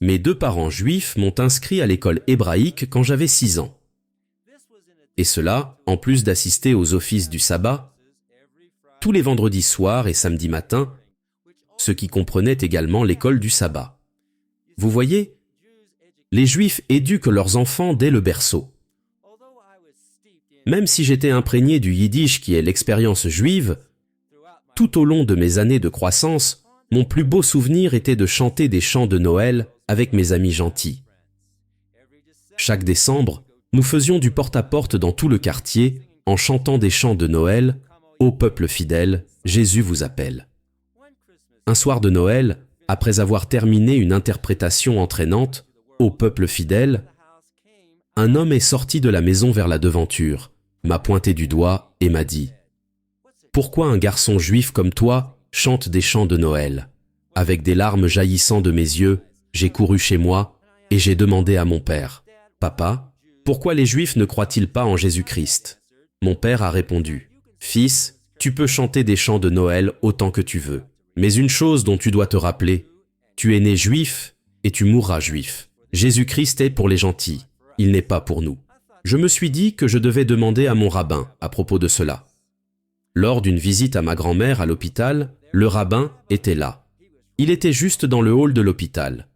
Mes deux parents juifs m'ont inscrit à l'école hébraïque quand j'avais 6 ans. Et cela, en plus d'assister aux offices du sabbat, tous les vendredis soirs et samedis matins, ce qui comprenait également l'école du sabbat. Vous voyez, les Juifs éduquent leurs enfants dès le berceau. Même si j'étais imprégné du yiddish qui est l'expérience juive, tout au long de mes années de croissance, mon plus beau souvenir était de chanter des chants de Noël avec mes amis gentils. Chaque décembre, nous faisions du porte-à-porte dans tout le quartier en chantant des chants de Noël « Ô peuple fidèle, Jésus vous appelle ». Un soir de Noël, après avoir terminé une interprétation entraînante « Ô peuple fidèle », un homme est sorti de la maison vers la devanture, m'a pointé du doigt et m'a dit « Pourquoi un garçon juif comme toi chante des chants de Noël ?» Avec des larmes jaillissant de mes yeux, j'ai couru chez moi et j'ai demandé à mon père « Papa, pourquoi les Juifs ne croient-ils pas en Jésus-Christ ?» Mon père a répondu « Fils, tu peux chanter des chants de Noël autant que tu veux. Mais une chose dont tu dois te rappeler, tu es né juif et tu mourras juif. Jésus-Christ est pour les gentils, il n'est pas pour nous. » Je me suis dit que je devais demander à mon rabbin à propos de cela. Lors d'une visite à ma grand-mère à l'hôpital, le rabbin était là. Il était juste dans le hall de l'hôpital.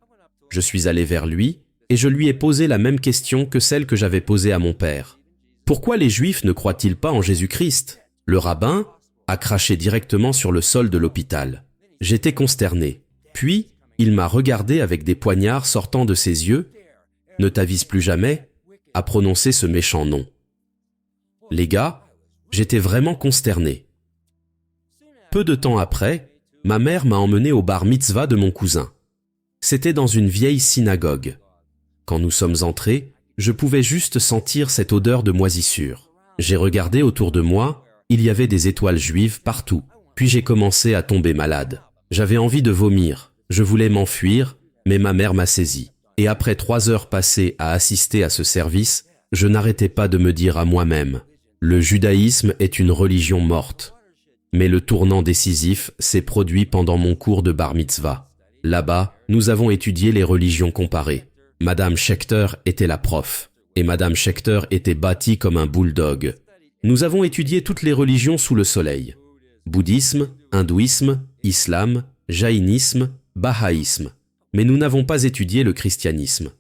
Je suis allé vers lui et je lui ai posé la même question que celle que j'avais posée à mon père. Pourquoi les Juifs ne croient-ils pas en Jésus-Christ? Le rabbin a craché directement sur le sol de l'hôpital. J'étais consterné. Puis, il m'a regardé avec des poignards sortant de ses yeux. « Ne t'avise plus jamais » à prononcer ce méchant nom. Les gars, j'étais vraiment consterné. Peu de temps après, ma mère m'a emmené au bar mitzvah de mon cousin. C'était dans une vieille synagogue. Quand nous sommes entrés, je pouvais juste sentir cette odeur de moisissure. J'ai regardé autour de moi, il y avait des étoiles juives partout. Puis j'ai commencé à tomber malade. J'avais envie de vomir, je voulais m'enfuir, mais ma mère m'a saisi. Et après 3 heures passées à assister à ce service, je n'arrêtais pas de me dire à moi-même « Le judaïsme est une religion morte ». Mais le tournant décisif s'est produit pendant mon cours de bar mitzvah. Là-bas, nous avons étudié les religions comparées. Madame Schechter était la prof, et Madame Schechter était bâtie comme un bulldog. Nous avons étudié toutes les religions sous le soleil. Bouddhisme, hindouisme, islam, jaïnisme, bahaïsme. Mais nous n'avons pas étudié le christianisme.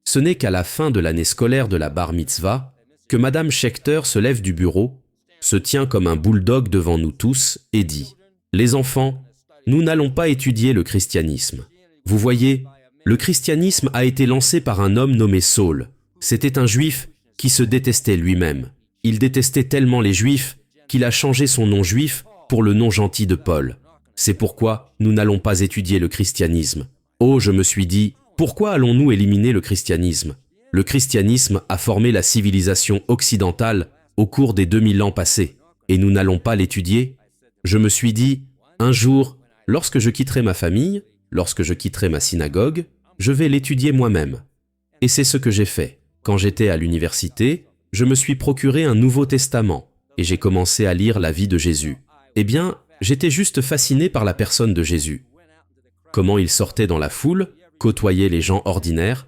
Ce n'est qu'à la fin de l'année scolaire de la bar mitzvah que Madame Schechter se lève du bureau, se tient comme un bulldog devant nous tous et dit « Les enfants, nous n'allons pas étudier le christianisme. Vous voyez, le christianisme a été lancé par un homme nommé Saul. C'était un juif qui se détestait lui-même. Il détestait tellement les juifs qu'il a changé son nom juif pour le nom gentil de Paul. C'est pourquoi nous n'allons pas étudier le christianisme. Oh, je me suis dit, pourquoi allons-nous éliminer le christianisme? Le christianisme a formé la civilisation occidentale au cours des 2000 ans passés, et nous n'allons pas l'étudier? Je me suis dit, un jour, lorsque je quitterai ma famille, lorsque je quitterai ma synagogue, je vais l'étudier moi-même. Et c'est ce que j'ai fait. Quand j'étais à l'université, je me suis procuré un Nouveau Testament, et j'ai commencé à lire la vie de Jésus. Eh bien, j'étais juste fasciné par la personne de Jésus. Comment il sortait dans la foule, côtoyait les gens ordinaires,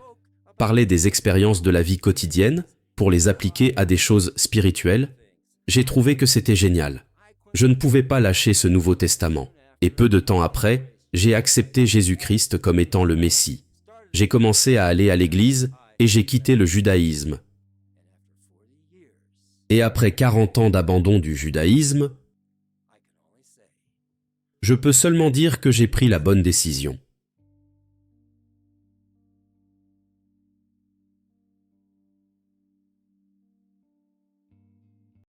parlait des expériences de la vie quotidienne pour les appliquer à des choses spirituelles. J'ai trouvé que c'était génial. Je ne pouvais pas lâcher ce Nouveau Testament. Et peu de temps après, j'ai accepté Jésus-Christ comme étant le Messie. J'ai commencé à aller à l'église et j'ai quitté le judaïsme. Et après 40 ans d'abandon du judaïsme, je peux seulement dire que j'ai pris la bonne décision.